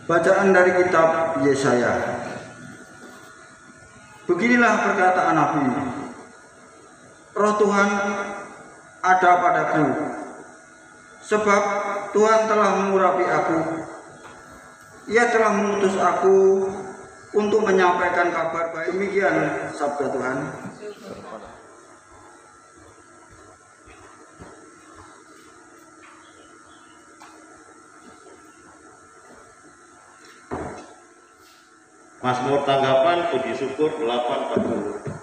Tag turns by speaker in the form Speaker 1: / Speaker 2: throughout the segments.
Speaker 1: Bacaan dari kitab Yesaya. Beginilah perkataan Nabi. Roh Tuhan ada padaku, sebab Tuhan telah mengurapi aku. Ia telah mengutus aku untuk menyampaikan kabar baik. Demikian sabda Tuhan.
Speaker 2: Mazmur tanggapan puji syukur 840.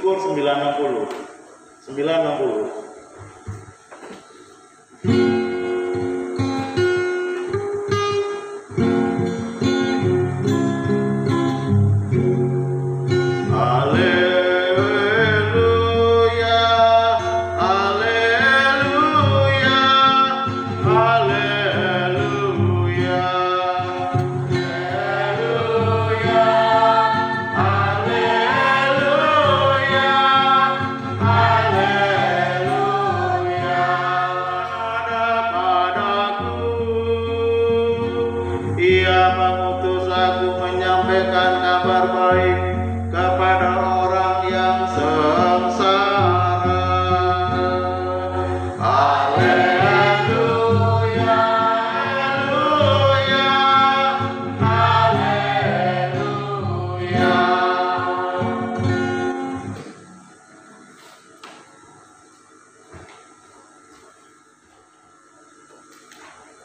Speaker 2: syukur 960. 960. Haleluya.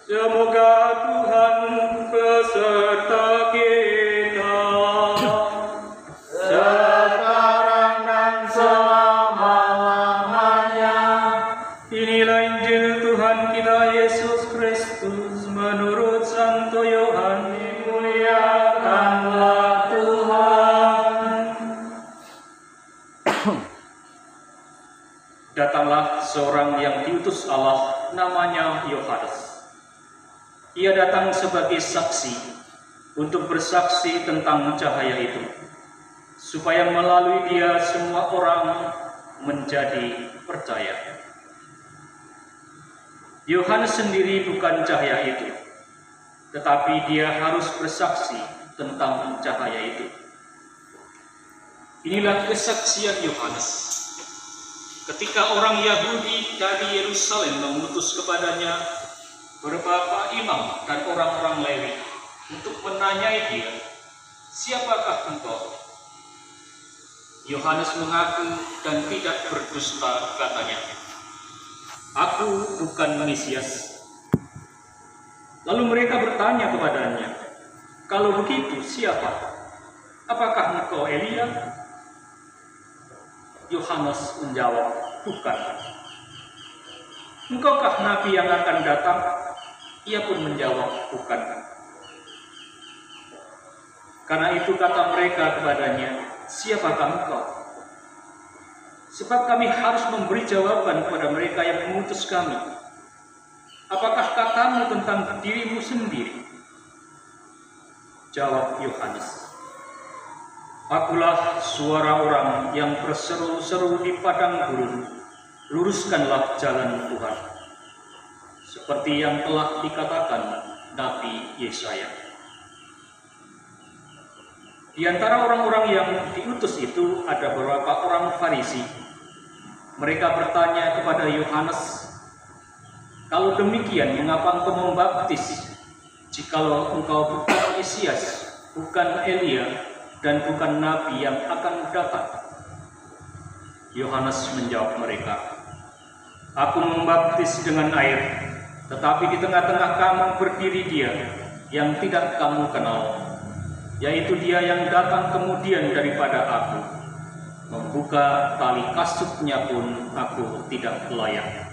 Speaker 3: Semoga Tuhan beserta kita sekarang dan selama-lamanya. Inilah Injil Tuhan kita Yesus Kristus menurut Santo Yohanes. Dimuliakanlah Tuhan. Datanglah seorang yang diutus Allah, namanya Yohanes. Ia datang sebagai saksi untuk bersaksi tentang cahaya itu, supaya melalui dia semua orang menjadi percaya. Yohanes sendiri bukan cahaya itu, tetapi dia harus bersaksi tentang cahaya itu. Inilah kesaksian Yohanes. Ketika orang Yahudi dari Yerusalem mengutus kepadanya beberapa imam dan orang-orang Lewi untuk menanyai dia, "Siapakah engkau?" Yohanes mengaku dan tidak berdusta, katanya, "Aku bukan Mesias." Lalu mereka bertanya kepadanya, "Kalau begitu, siapa? Apakah engkau Elia?" Yohanes menjawab, "Bukan." "Engkaukah nabi yang akan datang?" Ia pun menjawab, "Bukan." Karena itu kata mereka kepadanya, "Siapakah engkau? Sebab kami harus memberi jawaban kepada mereka yang mengutus kami. Apakah katamu tentang dirimu sendiri?" Jawab Yohanes, "Akulah suara orang yang berseru-seru di padang gurun, luruskanlah jalan Tuhan, seperti yang telah dikatakan Nabi Yesaya." Di antara orang-orang yang diutus itu ada beberapa orang Farisi. Mereka bertanya kepada Yohanes, "Kalau demikian, mengapa engkau membaptis, jikalau engkau bukan Mesias, bukan Elia, dan bukan nabi yang akan datang?" Yohanes menjawab mereka, "Aku membaptis dengan air, tetapi di tengah-tengah kamu berdiri Dia yang tidak kamu kenal, yaitu Dia yang datang kemudian daripada aku. Membuka tali kasutnya pun aku tidak layak."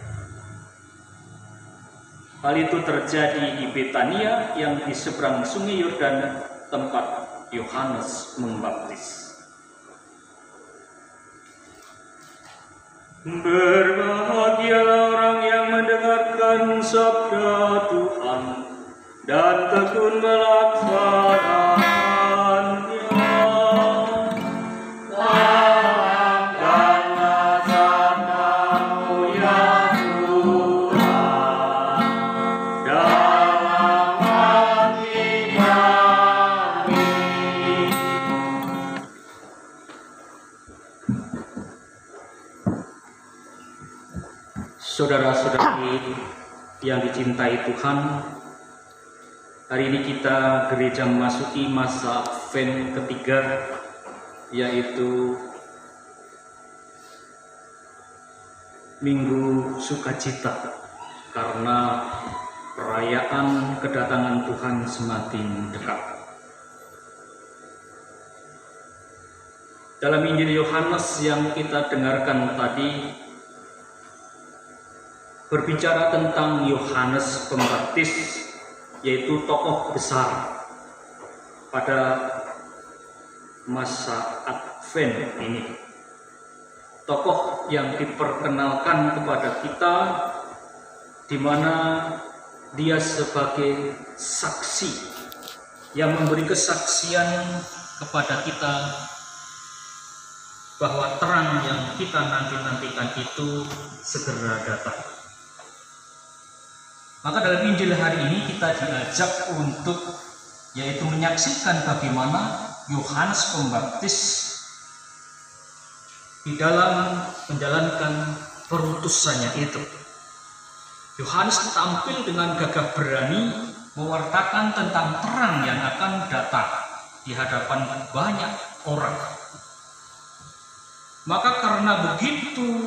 Speaker 3: Hal itu terjadi di Betania yang di seberang sungai Yordan, tempat Yohanes membaptis. Berbahagialah orang yang mendengarkan sabda Tuhan dan tekun melaksanakannya. Langganlah sabda-Mu ya Tuhan dalam hati kami. Saudara-saudari yang dicintai Tuhan, hari ini kita gereja memasuki masa Advent ketiga, yaitu Minggu Sukacita, karena perayaan kedatangan Tuhan semakin dekat. Dalam Injil Yohanes yang kita dengarkan tadi, berbicara tentang Yohanes Pembaptis, yaitu tokoh besar pada masa Advent ini. Tokoh yang diperkenalkan kepada kita, di mana dia sebagai saksi yang memberi kesaksian kepada kita bahwa terang yang kita nanti-nantikan itu segera datang. Maka dalam Injil hari ini kita diajak untuk yaitu menyaksikan bagaimana Yohanes Pembaptis di dalam menjalankan perutusannya itu. Yohanes tampil dengan gagah berani mewartakan tentang terang yang akan datang di hadapan banyak orang. Maka karena begitu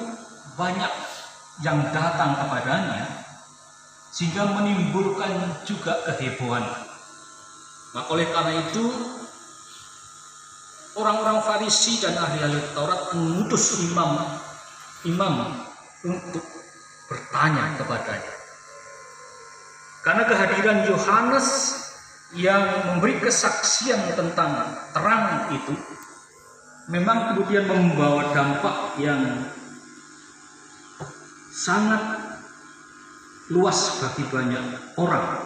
Speaker 3: banyak yang datang kepadanya, sehingga menimbulkan juga kehebohan. Maka oleh karena itu orang-orang Farisi dan ahli-ahli Taurat mengutus imam untuk bertanya kepadanya. Karena kehadiran Yohanes yang memberi kesaksian tentang terang itu memang kemudian membawa dampak yang sangat luas bagi banyak orang,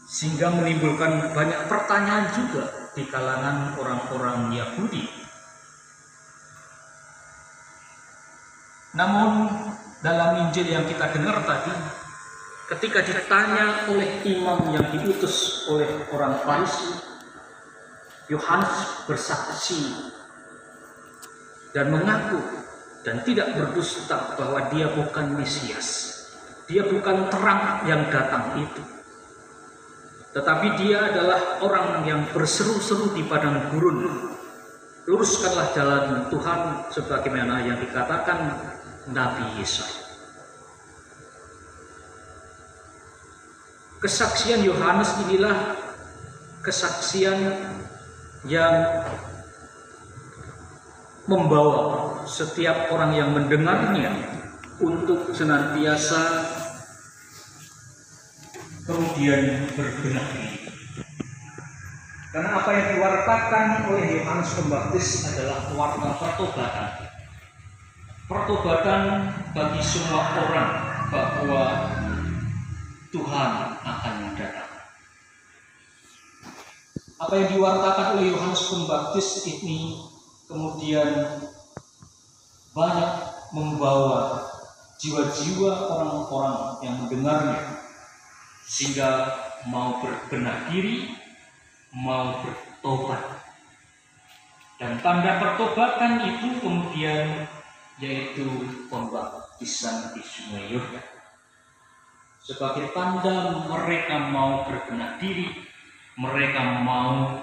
Speaker 3: sehingga menimbulkan banyak pertanyaan juga di kalangan orang-orang Yahudi. Namun dalam Injil yang kita dengar tadi, ketika ditanya oleh imam yang diutus oleh orang Farisi, Yohanes bersaksi dan mengaku dan tidak berdusta bahwa dia bukan Mesias, dia bukan terang yang datang itu, tetapi dia adalah orang yang berseru-seru di padang gurun, luruskanlah jalan Tuhan, sebagaimana yang dikatakan Nabi Yesaya. Kesaksian Yohanes inilah kesaksian yang membawa setiap orang yang mendengarnya untuk senantiasa kemudian berbenah diri. Karena apa yang diwartakan oleh Yohanes Pembaptis adalah warta pertobatan. Pertobatan bagi semua orang bahwa Tuhan akan datang. Apa yang diwartakan oleh Yohanes Pembaptis ini kemudian banyak membawa jiwa-jiwa orang-orang yang mendengarnya, sehingga mau berbenah diri, mau bertobat. Dan tanda pertobatan itu kemudian yaitu pembaptisan di Sungai Yordan. Sebagai tanda mereka mau berbenah diri, mereka mau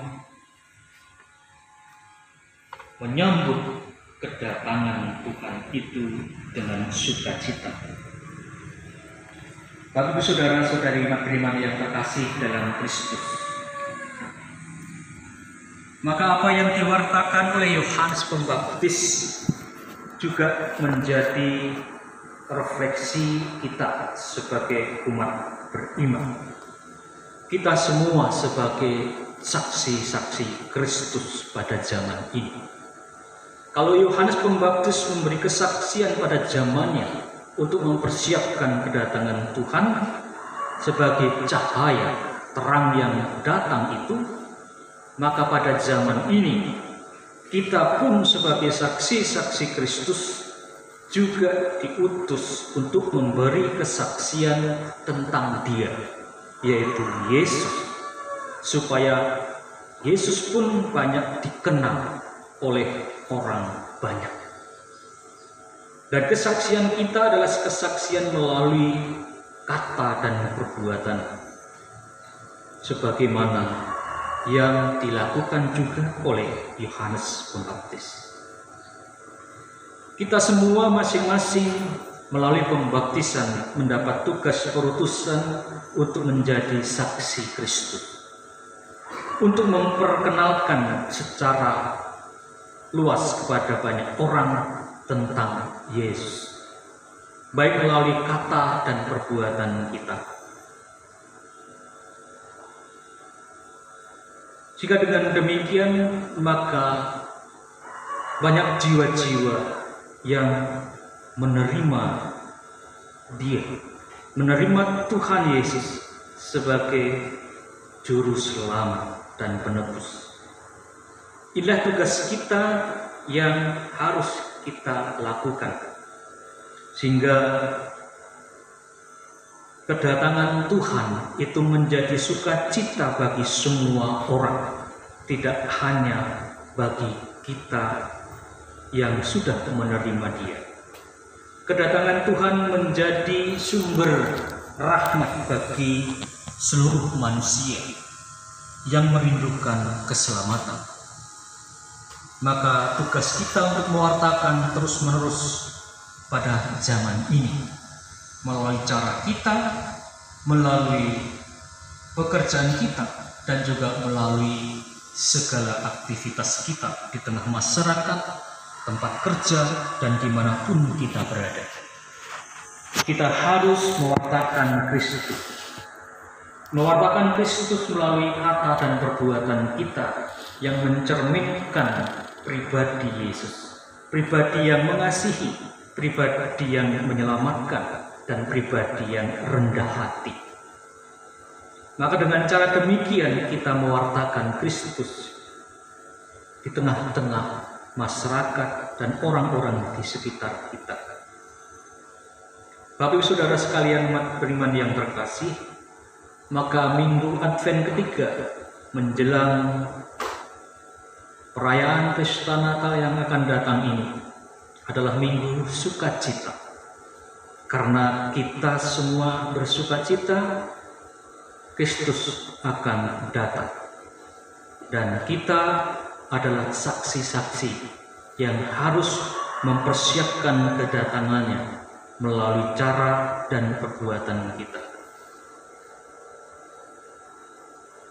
Speaker 3: menyambut kedatangan Tuhan itu dengan sukacita. Bapak Ibu saudara-saudari makriman yang terkasih dalam Kristus, maka apa yang diwartakan oleh Yohanes Pembaptis juga menjadi refleksi kita sebagai umat beriman. Kita semua sebagai saksi-saksi Kristus pada zaman ini. Kalau Yohanes Pembaptis memberi kesaksian pada zamannya untuk mempersiapkan kedatangan Tuhan sebagai cahaya terang yang datang itu, maka pada zaman ini kita pun sebagai saksi-saksi Kristus juga diutus untuk memberi kesaksian tentang Dia, yaitu Yesus, supaya Yesus pun banyak dikenal oleh orang banyak. Dan kesaksian kita adalah kesaksian melalui kata dan perbuatan, sebagaimana yang dilakukan juga oleh Yohanes Pembaptis. Kita semua masing-masing melalui pembaptisan mendapat tugas perutusan untuk menjadi saksi Kristus, untuk memperkenalkan secara luas kepada banyak orang tentang Yesus, baik melalui kata dan perbuatan kita. Jika dengan demikian, maka banyak jiwa-jiwa yang menerima Dia, menerima Tuhan Yesus sebagai juru selamat dan penebus. Inilah tugas kita yang harus kita lakukan, sehingga kedatangan Tuhan itu menjadi sukacita bagi semua orang, tidak hanya bagi kita yang sudah menerima Dia. Kedatangan Tuhan menjadi sumber rahmat bagi seluruh manusia yang merindukan keselamatan. Maka tugas kita untuk mewartakan terus-menerus pada zaman ini melalui cara kita, melalui pekerjaan kita, dan juga melalui segala aktivitas kita di tengah masyarakat, tempat kerja, dan dimanapun kita berada. Kita harus mewartakan Kristus. Mewartakan Kristus melalui kata dan perbuatan kita yang mencerminkan pribadi Yesus. Pribadi yang mengasihi, pribadi yang menyelamatkan, dan pribadi yang rendah hati. Maka dengan cara demikian kita mewartakan Kristus di tengah-tengah masyarakat dan orang-orang di sekitar kita. Bapak Ibu Saudara sekalian umat beriman yang terkasih, maka minggu Advent ketiga menjelang perayaan pesta Natal yang akan datang ini adalah minggu sukacita. Karena kita semua bersukacita, Kristus akan datang. Dan kita adalah saksi-saksi yang harus mempersiapkan kedatangannya melalui cara dan perbuatan kita.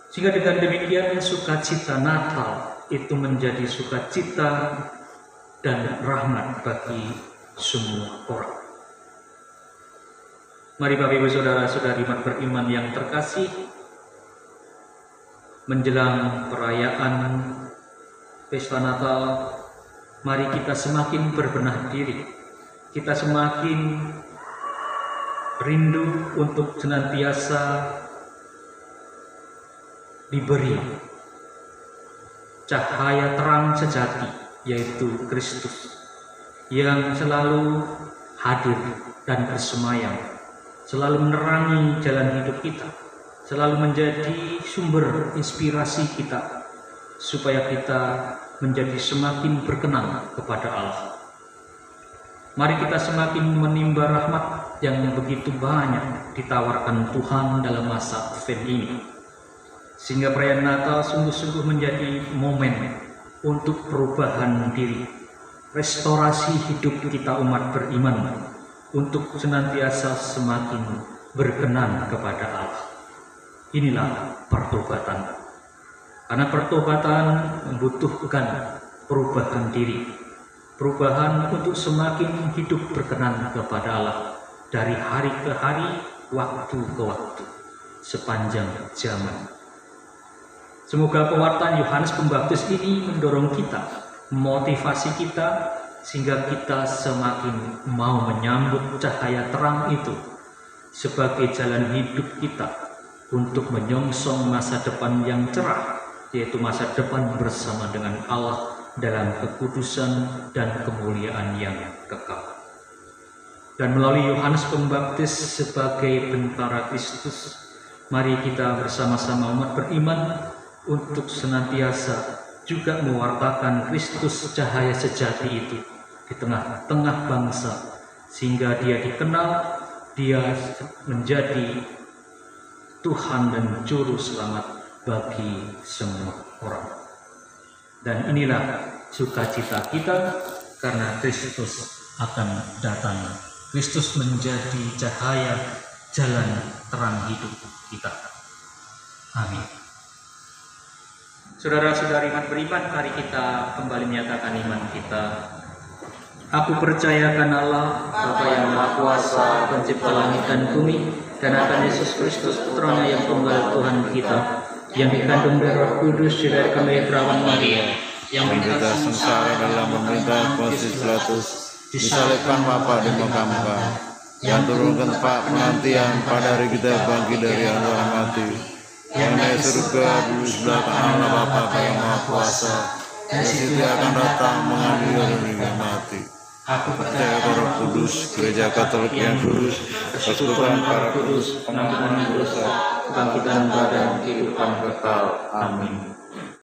Speaker 3: Sehingga dengan demikian sukacita Natal itu menjadi sukacita dan rahmat bagi semua orang. Mari Bapak Ibu Saudara-saudari umat beriman yang terkasih, menjelang perayaan pesta Natal, mari kita semakin berbenah diri, kita semakin rindu untuk senantiasa diberi cahaya terang sejati, yaitu Kristus, yang selalu hadir dan bersemayam, selalu menerangi jalan hidup kita, selalu menjadi sumber inspirasi kita, supaya kita menjadi semakin berkenan kepada Allah. Mari kita semakin menimba rahmat yang begitu banyak ditawarkan Tuhan dalam masa Advent ini, sehingga perayaan Natal sungguh-sungguh menjadi momen untuk perubahan diri, restorasi hidup kita umat beriman, untuk senantiasa semakin berkenan kepada Allah. Inilah pertobatan. Karena pertobatan membutuhkan perubahan diri, perubahan untuk semakin hidup berkenan kepada Allah dari hari ke hari, waktu ke waktu, sepanjang zaman. Semoga pewartaan Yohanes Pembaptis ini mendorong kita, memotivasi kita, sehingga kita semakin mau menyambut cahaya terang itu sebagai jalan hidup kita untuk menyongsong masa depan yang cerah, yaitu masa depan bersama dengan Allah dalam kekudusan dan kemuliaan yang kekal. Dan melalui Yohanes Pembaptis sebagai bentara Kristus, mari kita bersama-sama umat beriman untuk senantiasa juga mewartakan Kristus cahaya sejati itu di tengah-tengah bangsa, sehingga dia dikenal, dia menjadi Tuhan dan Juru Selamat bagi semua orang. Dan inilah sukacita kita karena Kristus akan datang. Kristus menjadi cahaya jalan terang hidup kita. Amin. Saudara-saudari umat beriman, mari kita kembali menyatakan iman kita. Aku percayakan Allah, Bapa yang Maha Kuasa, Pencipta langit dan bumi, dan akan Yesus Kristus, Putranya yang tunggal Tuhan kita, yang dikandung dari Roh Kudus, dilahirkan dari perawan Maria, yang
Speaker 2: menderita sengsara dalam pemerintahan Pontius Pilatus, disalibkan Bapa dimakamkan, yang turun ke tempat penantian pada hari kita bangkit dari antara mati, yang naik surga duduk sebelah kanan Allah Bapa yang Maha Kuasa, dan situ akan datang mengambil dunia mati.
Speaker 3: Aku
Speaker 2: Percaya pada Roh Kudus, Gereja Katolik yang kudus, persekutuan para kudus, pengampunan dosa, kebangkitan badan, kehidupan kekal. Amin.